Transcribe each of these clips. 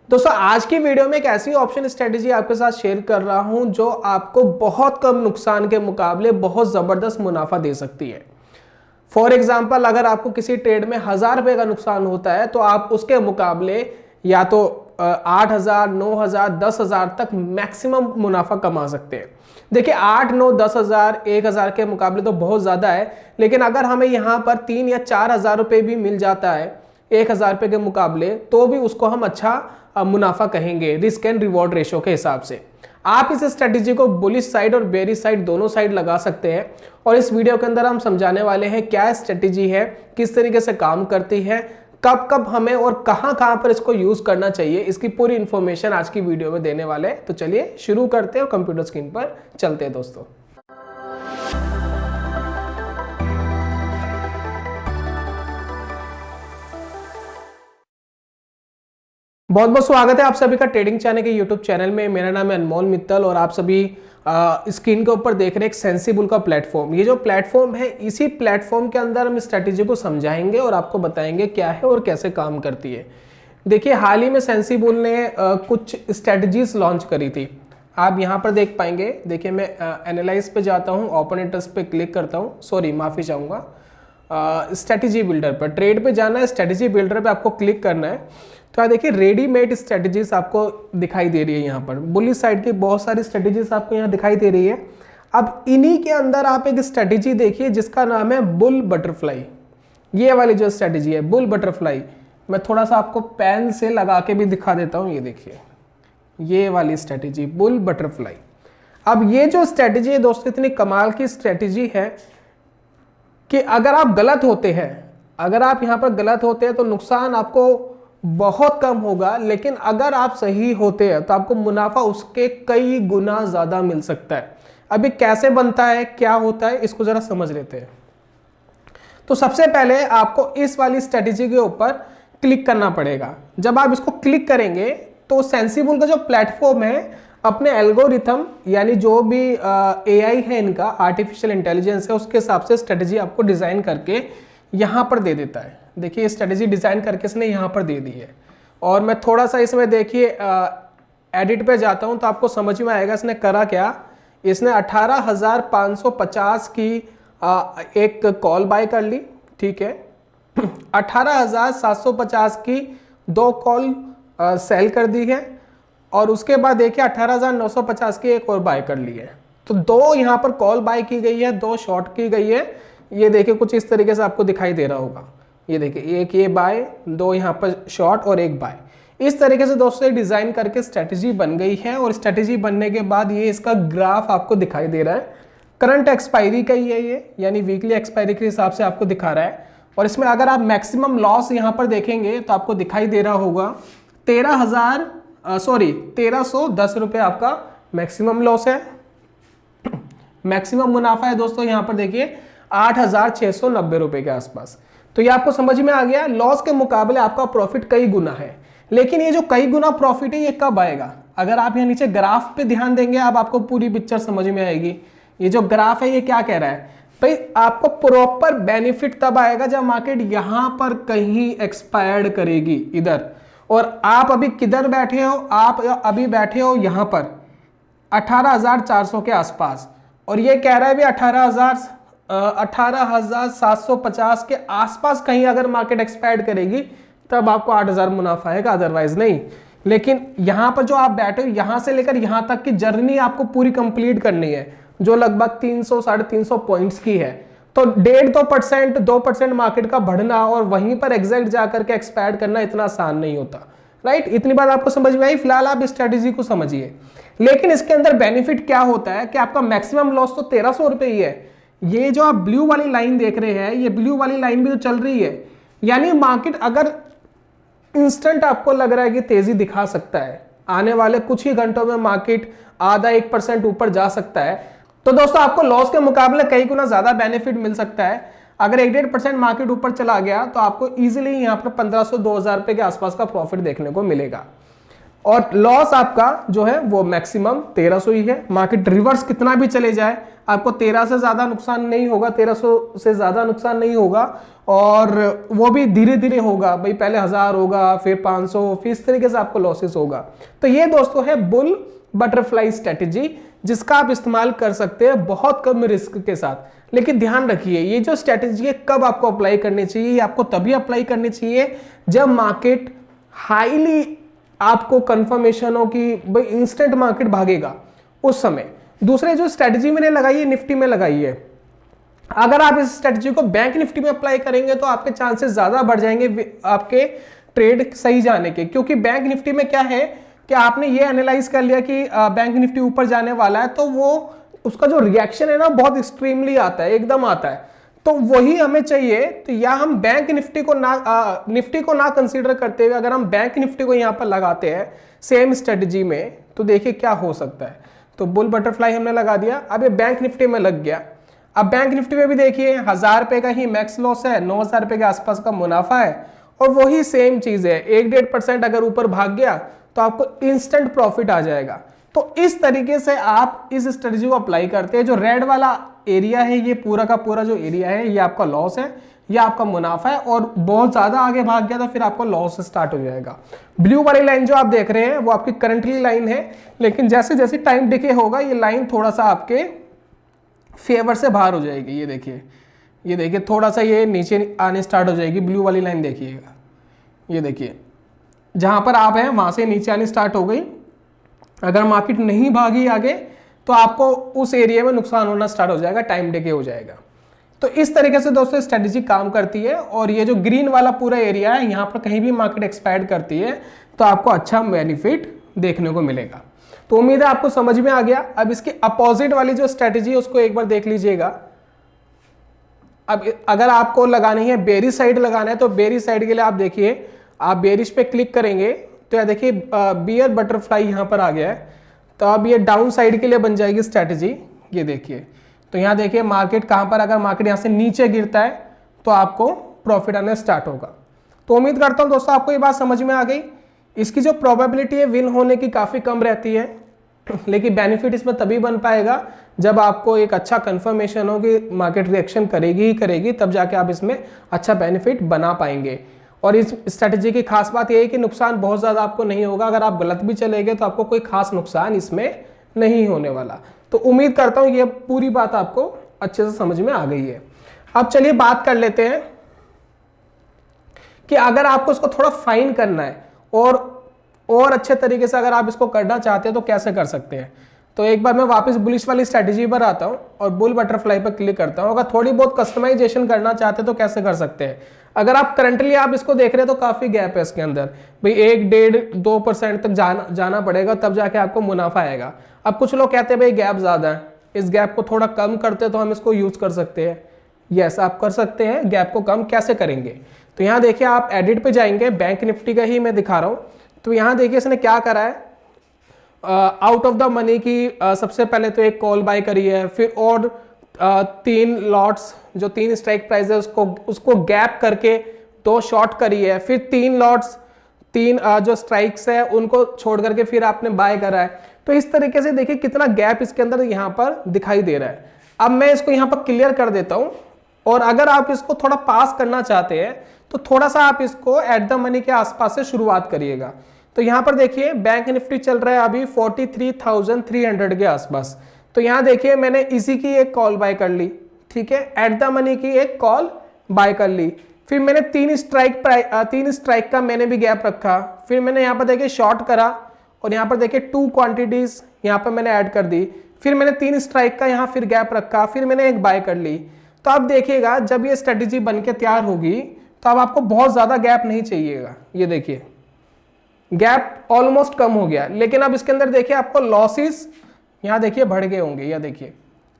दोस्तों आज की वीडियो में एक ऐसी ऑप्शन स्ट्रेटेजी आपके साथ शेयर कर रहा हूं जो आपको बहुत कम नुकसान के मुकाबले बहुत जबरदस्त मुनाफा दे सकती है। फॉर एग्जाम्पल, अगर आपको किसी ट्रेड में 1000 रुपए का नुकसान होता है तो आप उसके मुकाबले या तो 8000, 9000, 10,000 तक मैक्सिमम मुनाफा कमा सकते हैं। देखिए 8, 9, 10,000, 1000 के मुकाबले तो बहुत ज्यादा है, लेकिन अगर हमें यहाँ पर 3 या 4,000 रुपए भी मिल जाता है 1000 रुपए के मुकाबले, तो भी उसको हम अच्छा मुनाफा कहेंगे रिस्क एंड रिवॉर्ड रेशो के हिसाब से। आप इस स्ट्रेटेजी को बुलिश साइड और बेरिश साइड दोनों साइड लगा सकते हैं, और इस वीडियो के अंदर हम समझाने वाले हैं क्या स्ट्रेटेजी है, किस तरीके से काम करती है, कब कब हमें और कहां कहां पर इसको यूज करना चाहिए, इसकी पूरी इंफॉर्मेशन आज की वीडियो में देने वाले हैं। तो चलिए शुरू करते हैं और कंप्यूटर स्क्रीन पर चलते हैं दोस्तों। बहुत बहुत स्वागत है आप सभी का ट्रेडिंग चैनल के यूट्यूब चैनल में। मेरा नाम है अनमोल मित्तल और आप सभी स्क्रीन के ऊपर देख रहे हैं एक सेंसिबल का प्लेटफॉर्म। ये जो प्लेटफॉर्म है, इसी प्लेटफॉर्म के अंदर हम स्ट्रेटेजी को समझाएंगे और आपको बताएंगे क्या है और कैसे काम करती है। देखिए हाल ही में सेंसिबल ने कुछ स्ट्रेटजीज लॉन्च करी थी, आप यहाँ पर देख पाएंगे। देखिए मैं एनालाइज पे जाता हूँ, ओपन इंटरेस्ट पे क्लिक करता हूँ, सॉरी माफ़ी चाहूँगा, स्ट्रेटेजी बिल्डर पर, ट्रेड पे जाना है, स्ट्रेटेजी बिल्डर पे आपको क्लिक करना है। तो आप देखिए रेडीमेड स्ट्रेटेजीज आपको दिखाई दे रही है। यहाँ पर बुलिश साइड की बहुत सारी स्ट्रेटेजीज आपको यहाँ दिखाई दे रही है। अब इन्हीं के अंदर आप एक स्ट्रेटेजी देखिए जिसका नाम है बुल बटरफ्लाई। ये वाली जो स्ट्रेटेजी है बुल बटरफ्लाई, मैं थोड़ा सा आपको पेन से लगा के भी दिखा देता हूँ। ये देखिए ये वाली स्ट्रेटेजी बुल बटरफ्लाई। अब ये जो स्ट्रेटेजी है दोस्तों, इतनी कमाल की स्ट्रेटेजी है कि अगर आप गलत होते हैं, अगर आप यहाँ पर गलत होते हैं तो नुकसान आपको बहुत कम होगा, लेकिन अगर आप सही होते हैं तो आपको मुनाफा उसके कई गुना ज्यादा मिल सकता है। अभी कैसे बनता है, क्या होता है, इसको जरा समझ लेते हैं। तो सबसे पहले आपको इस वाली स्ट्रेटेजी के ऊपर क्लिक करना पड़ेगा। जब आप इसको क्लिक करेंगे तो सेंसिबल का जो प्लेटफॉर्म है अपने एल्गोरिथम, यानी जो भी एआई है इनका, आर्टिफिशियल इंटेलिजेंस है, उसके हिसाब से स्ट्रेटेजी आपको डिजाइन करके यहाँ पर दे देता है। देखिए ये स्ट्रेटेजी डिजाइन करके इसने यहाँ पर दे दी है, और मैं थोड़ा सा इसमें देखिए एडिट पे जाता हूँ तो आपको समझ में आएगा इसने करा क्या। इसने 18,550 की एक कॉल बाय कर ली, ठीक है। 18,750 की 2 कॉल सेल कर दी है, और उसके बाद देखिए 18,950 की एक और बाय कर ली है। तो 2 यहाँ पर कॉल बाय की गई है, 2 शॉर्ट की गई है। ये देखिए कुछ इस तरीके से आपको दिखाई दे रहा होगा। ये देखिए एक ये बाय, 2 यहाँ पर शॉर्ट और 1 बाय। इस तरीके से दोस्तों डिजाइन करके स्ट्रेटेजी बन गई है, और स्ट्रेटेजी बनने के बाद ये इसका ग्राफ आपको दिखाई दे रहा है। करंट एक्सपायरी का ही है ये, यानी वीकली एक्सपायरी के हिसाब से आपको दिखा रहा है। और इसमें अगर आप मैक्सिमम लॉस यहाँ पर देखेंगे तो आपको दिखाई दे रहा होगा 1310 रुपये आपका मैक्सिमम लॉस है। मैक्सिमम मुनाफा है दोस्तों यहाँ पर देखिए 8,690 रुपए के आसपास। तो ये आपको समझ में आ गया, लॉस के मुकाबले आपका प्रॉफिट कई गुना है। लेकिन ये जो कई गुना प्रॉफिट है ये कब आएगा? अगर आप यहाँ नीचे ग्राफ पे ध्यान देंगे अब आपको पूरी पिक्चर समझ में आएगी। ये जो ग्राफ है ये क्या कह रहा है भाई, आपको प्रॉपर बेनिफिट तब आएगा जब मार्केट यहां पर कहीं एक्सपायर्ड करेगी इधर, और आप अभी किधर बैठे हो? आप अभी बैठे हो यहां पर 18,400 के आसपास, और ये कह रहा है भी 18,750 के आसपास कहीं अगर मार्केट एक्सपायर्ड करेगी तब आपको 8,000 मुनाफा आएगा, अदरवाइज नहीं। लेकिन यहां पर जो आप बैठे हो, यहां से लेकर यहां तक की जर्नी आपको पूरी कंप्लीट करनी है, जो लगभग 300 साढ़े 300 पॉइंट्स की है। तो 1.5% 2% मार्केट का बढ़ना और वहीं पर एग्जैक्ट जाकर के एक्सपायर करना इतना आसान नहीं होता, राइट। इतनी बात आपको समझ में आई। फिलहाल आप स्ट्रेटेजी को समझिए। लेकिन इसके अंदर बेनिफिट क्या होता है कि आपका मैक्सिमम लॉस तो 1,300 रुपए ही है। ये जो आप ब्लू वाली लाइन देख रहे हैं, ये ब्लू वाली लाइन भी तो चल रही है, यानी मार्केट अगर इंस्टेंट आपको लग रहा है कि तेजी दिखा सकता है, आने वाले कुछ ही घंटों में मार्केट आधा 1% ऊपर जा सकता है, तो दोस्तों आपको लॉस के मुकाबले कई गुना ज्यादा बेनिफिट मिल सकता है। अगर 1.5% मार्केट ऊपर चला गया तो आपको इजीली यहाँ पर 1,500 2,000 रुपए के आसपास का प्रॉफिट देखने को मिलेगा। और लॉस आपका जो है वो मैक्सिमम 1300 ही है। मार्केट रिवर्स कितना भी चले जाए आपको 13 से ज्यादा नुकसान नहीं होगा, 1300 से ज्यादा नुकसान नहीं होगा, और वो भी धीरे धीरे होगा भाई, पहले 1000 होगा फिर 500, फिर इस तरीके से आपको लॉसेस होगा। तो ये दोस्तों है बुल बटरफ्लाई स्ट्रेटेजी, जिसका आप इस्तेमाल कर सकते हैं बहुत कम रिस्क के साथ। लेकिन ध्यान रखिए ये जो स्ट्रेटेजी है कब आपको अप्लाई करनी चाहिए, आपको तभी अप्लाई करनी चाहिए जब मार्केट हाईली आपको कंफर्मेशन हो कि भाई इंस्टेंट मार्केट भागेगा उस समय। दूसरे जो स्ट्रेटजी मैंने लगाई है निफ्टी में लगाई है, अगर आप इस स्ट्रेटजी को बैंक निफ्टी में अप्लाई करेंगे तो आपके चांसेस ज्यादा बढ़ जाएंगे आपके ट्रेड सही जाने के, क्योंकि बैंक निफ्टी में क्या है कि आपने ये एनालाइज कर लिया कि बैंक निफ्टी ऊपर जाने वाला है, तो वो उसका जो रिएक्शन है ना बहुत एक्सट्रीमली आता है, एकदम आता है, तो वही हमें चाहिए। तो या हम बैंक निफ्टी को ना कंसीडर करते हुए अगर हम बैंक निफ्टी को यहाँ पर लगाते हैं सेम स्ट्रेटजी में, तो देखिए क्या हो सकता है। तो बुल बटरफ्लाई हमने लगा दिया, अब ये बैंक निफ्टी में लग गया। अब बैंक निफ्टी में भी देखिए 1000 रुपए का ही मैक्स लॉस है, 9000 रुपए के आसपास का मुनाफा है, और वही सेम चीज है 1-1.5% अगर ऊपर भाग गया तो आपको इंस्टेंट प्रॉफिट आ जाएगा। तो इस तरीके से आप इस स्ट्रेटजी को अप्लाई करते हैं। जो रेड वाला एरिया है ये पूरा का पूरा जो एरिया है ये आपका लॉस है, ये आपका मुनाफा है, और बहुत ज्यादा आगे भाग गया तो फिर आपको लॉस स्टार्ट हो जाएगा। ब्लू वाली लाइन जो आप देख रहे हैं वो आपकी करंटली लाइन है, लेकिन जैसे जैसे टाइम डिके होगा ये लाइन थोड़ा सा आपके फेवर से बाहर हो जाएगी। ये देखिए थोड़ा सा ये नीचे आने स्टार्ट हो जाएगी। ब्लू वाली लाइन देखिएगा, ये देखिए जहां पर आप हैं वहां से नीचे आनी स्टार्ट हो गई। अगर मार्केट नहीं भागी आगे तो आपको उस एरिया में नुकसान होना स्टार्ट हो जाएगा, टाइम डिके हो जाएगा। तो इस तरीके से दोस्तों स्ट्रेटजी काम करती है। और ये जो ग्रीन वाला पूरा एरिया है यहाँ पर कहीं भी मार्केट एक्सपायर करती है तो आपको अच्छा बेनिफिट देखने को मिलेगा। तो उम्मीद है आपको समझ में आ गया। अब इसकी अपोजिट वाली जो स्ट्रेटजी है उसको एक बार देख लीजिएगा। अब अगर आपको लगानी है बेरिश साइड लगाना है तो बेरिश साइड के लिए आप देखिए, आप बेरिश पे क्लिक करेंगे तो यह देखिए बियर बटरफ्लाई यहाँ पर आ गया है। तो अब ये डाउन साइड के लिए बन जाएगी स्ट्रेटजी। ये देखिए, तो यहाँ देखिए मार्केट कहाँ पर, अगर मार्केट यहाँ से नीचे गिरता है तो आपको प्रॉफिट आने स्टार्ट होगा। तो उम्मीद करता हूँ दोस्तों आपको ये बात समझ में आ गई। इसकी जो प्रोबेबिलिटी है विन होने की काफ़ी कम रहती है, लेकिन बेनिफिट इसमें तभी बन पाएगा जब आपको एक अच्छा कंफर्मेशन हो कि मार्केट रिएक्शन करेगी ही करेगी, तब जाके आप इसमें अच्छा बेनिफिट बना पाएंगे। और इस स्ट्रेटजी की खास बात यह है कि नुकसान बहुत ज़्यादा आपको नहीं होगा। अगर आप गलत भी चले गए तो आपको कोई खास नुकसान इसमें नहीं होने वाला। तो उम्मीद करता हूँ ये पूरी बात आपको अच्छे से समझ में आ गई है। अब चलिए बात कर लेते हैं कि अगर आपको इसको थोड़ा फाइन करना है और अच्छे तरीके से अगर आप इसको करना चाहते हैं तो कैसे कर सकते हैं। तो एक बार मैं वापस बुलिश वाली स्ट्रेटजी पर आता हूं और बुल बटरफ्लाई पर क्लिक करता हूं। अगर थोड़ी बहुत कस्टमाइजेशन करना चाहते हैं तो कैसे कर सकते हैं। अगर आप करंटली आप इसको देख रहे हैं तो काफी गैप है इसके अंदर, भाई 1-1.5-2% तक जाना पड़ेगा तब जाके आपको मुनाफा आएगा। अब कुछ लोग कहते हैं भाई गैप ज्यादा है, इस गैप को थोड़ा कम करते तो हम इसको यूज कर सकते हैं। यस, आप कर सकते हैं। गैप को कम कैसे करेंगे, तो यहाँ देखिए आप एडिट पे जाएंगे, बैंक निफ्टी का ही मैं दिखा रहा हूँ। तो यहाँ देखिए इसने क्या करा है, आउट ऑफ द मनी की सबसे पहले तो एक कॉल बाय करी है, फिर और 3 लॉट्स जो 3 स्ट्राइक प्राइस है उसको गैप करके 2 शॉर्ट करी है, फिर 3 लॉट्स 3 जो स्ट्राइक्स है उनको छोड़ करके फिर आपने बाय करा है। तो इस तरीके से देखिए कितना गैप इसके अंदर यहाँ पर दिखाई दे रहा है। अब मैं इसको यहाँ पर क्लियर कर देता हूँ, और अगर आप इसको थोड़ा पास करना चाहते हैं तो थोड़ा सा आप इसको एट द मनी के आसपास से शुरुआत करिएगा। तो यहाँ पर देखिए बैंक निफ्टी चल रहा है अभी 43,300 के आसपास। तो यहाँ देखिए मैंने इसी की एक कॉल बाय कर ली, ठीक है, एट द मनी की एक कॉल बाय कर ली। फिर मैंने 3 स्ट्राइक का मैंने भी गैप रखा, फिर मैंने यहाँ पर देखिए शॉर्ट करा, और यहाँ पर देखिए 2 क्वांटिटीज यहाँ पर मैंने ऐड कर दी। फिर मैंने 3 स्ट्राइक का यहाँ फिर गैप रखा, फिर मैंने एक बाय कर ली। तो अब देखिएगा जब ये स्ट्रेटेजी बन के तैयार होगी तो अब आपको बहुत ज्यादा गैप नहीं चाहिएगा। ये देखिए गैप ऑलमोस्ट कम हो गया, लेकिन अब इसके अंदर देखिए आपको लॉसेस यहाँ देखिए बढ़ गए होंगे। यह देखिए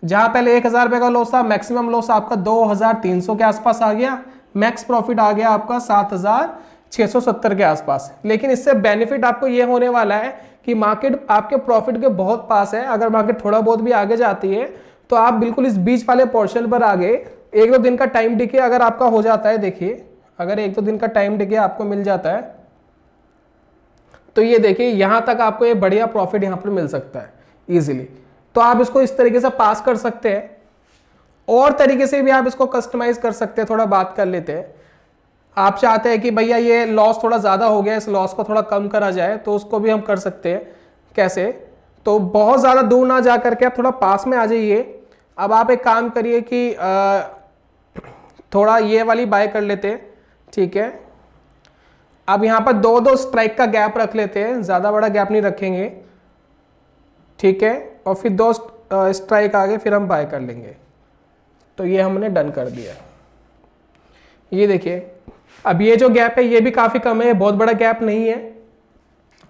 जहां पहले 1000 रुपए का लॉस था, मैक्सिमम लॉस आपका 2300 के आसपास आ गया, मैक्स प्रॉफिट आ गया आपका 7670 के आसपास। लेकिन इससे बेनिफिट आपको ये होने वाला है कि मार्केट आपके प्रॉफिट के बहुत पास है। अगर मार्केट थोड़ा बहुत भी आगे जाती है तो आप बिल्कुल इस बीच वाले पोर्शन पर आगे 1-2 दिन का टाइम डिके अगर आपका हो जाता है, देखिए अगर 1-2 दिन का टाइम डिके आपको मिल जाता है तो ये देखिए यहाँ तक आपको ये बढ़िया प्रॉफिट यहाँ पर मिल सकता है इजीली। तो आप इसको इस तरीके से पास कर सकते हैं, और तरीके से भी आप इसको कस्टमाइज कर सकते हैं। थोड़ा बात कर लेते हैं, आप चाहते हैं कि भैया ये लॉस थोड़ा ज़्यादा हो गया, इस लॉस को थोड़ा कम करा जाए, तो उसको भी हम कर सकते हैं। कैसे? तो बहुत ज़्यादा दूर ना जा करके आप थोड़ा पास में आ जाइए। अब आप एक काम करिए कि थोड़ा ये वाली बाय कर लेते हैं, ठीक है। अब यहाँ पर 2-2 स्ट्राइक का गैप रख लेते हैं, ज़्यादा बड़ा गैप नहीं रखेंगे, ठीक है। और फिर 2 स्ट्राइक आगे फिर हम बाय कर लेंगे। तो ये हमने डन कर दिया। ये देखिए अब ये जो गैप है ये भी काफ़ी कम है, बहुत बड़ा गैप नहीं है।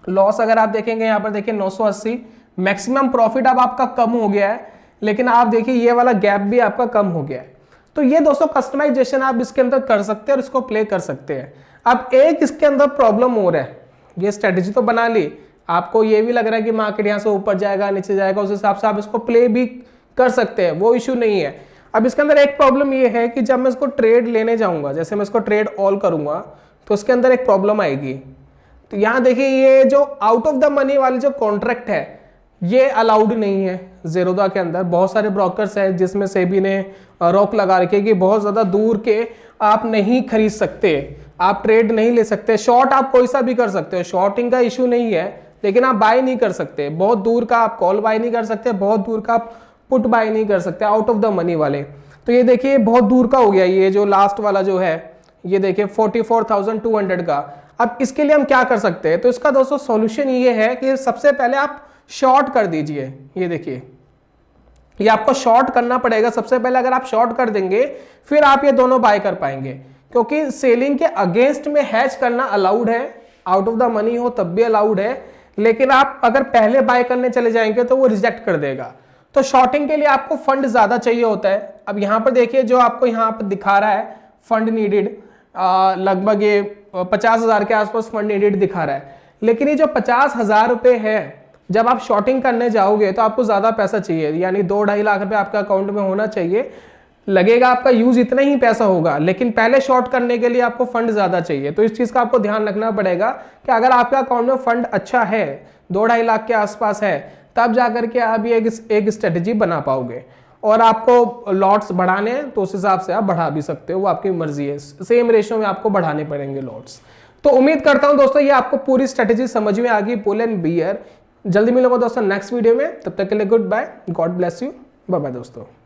लॉस अगर आप देखेंगे यहाँ पर देखिए 980, मैक्सिमम प्रॉफिट अब आपका कम हो गया है, लेकिन आप देखिए ये वाला गैप भी आपका कम हो गया है। तो ये दोस्तों कस्टमाइजेशन आप इसके अंदर कर सकते हैं और इसको प्ले कर सकते हैं। अब एक इसके अंदर प्रॉब्लम हो रहा है, ये स्ट्रेटेजी तो बना ली, आपको ये भी लग रहा है कि मार्केट यहाँ से ऊपर जाएगा नीचे जाएगा, उस हिसाब से आप इसको प्ले भी कर सकते हैं, वो इशू नहीं है। अब इसके अंदर एक प्रॉब्लम ये है कि जब मैं इसको ट्रेड लेने जाऊंगा, जैसे मैं इसको ट्रेड ऑल करूंगा, तो इसके अंदर एक प्रॉब्लम आएगी। तो यहाँ देखिए ये जो आउट ऑफ द मनी वाली जो कॉन्ट्रैक्ट है ये अलाउड नहीं है ज़ेरोधा के अंदर। बहुत सारे ब्रोकर्स हैं जिसमें सेबी ने रोक लगा रखी है कि बहुत ज़्यादा दूर के आप नहीं खरीद सकते, आप ट्रेड नहीं ले सकते। शॉर्ट आप कोई सा भी कर सकते हो, शॉर्टिंग का इशू नहीं है, लेकिन आप बाय नहीं कर सकते। बहुत दूर का आप कॉल बाय नहीं कर सकते, बहुत दूर का आप पुट बाय नहीं कर सकते, आउट ऑफ द मनी वाले। तो ये देखिए बहुत दूर का हो गया, ये जो लास्ट वाला जो है ये देखिए 44,200 का। अब इसके लिए हम क्या कर सकते हैं? तो इसका दोस्तों सॉल्यूशन ये है कि सबसे पहले आप शॉर्ट कर दीजिए। ये देखिए ये आपको शॉर्ट करना पड़ेगा सबसे पहले। अगर आप शॉर्ट कर देंगे फिर आप ये दोनों बाय कर पाएंगे, क्योंकि सेलिंग के अगेंस्ट में हैच करना अलाउड है, आउट ऑफ द मनी हो तब भी अलाउड है, लेकिन आप अगर पहले बाय करने चले जाएंगे तो वो रिजेक्ट कर देगा। तो शॉर्टिंग के लिए आपको फंड ज्यादा चाहिए होता है। अब यहाँ पर देखिए जो आपको यहाँ पर दिखा रहा है फंड नीडेड, लगभग ये 50,000 के आसपास फंड नीडेड दिखा रहा है, लेकिन ये जो 50,000 रुपए है, जब आप शॉर्टिंग करने जाओगे तो आपको ज्यादा पैसा चाहिए, यानी 2-2.5 लाख रुपए आपका अकाउंट में होना चाहिए। लगेगा आपका यूज इतना ही पैसा होगा, लेकिन पहले शॉर्ट करने के लिए आपको फंड ज्यादा चाहिए। तो इस चीज का आपको ध्यान रखना पड़ेगा कि अगर आपका अकाउंट में फंड अच्छा है, 2-2.5 लाख के आसपास है, तब जाकर के आप ये एक स्ट्रेटेजी बना पाओगे। और आपको लॉट्स बढ़ाने हैं तो उस हिसाब से आप बढ़ा भी सकते हो, वो आपकी मर्जी है। सेम रेशियो में आपको बढ़ाने पड़ेंगे लॉट्स। तो उम्मीद करता हूं दोस्तों ये आपको पूरी स्ट्रेटेजी समझ में आ गई, पुल एंड बियर। जल्दी मिलूंगा दोस्तों नेक्स्ट वीडियो में, तब तक के लिए goodbye, God bless you, bye bye दोस्तों।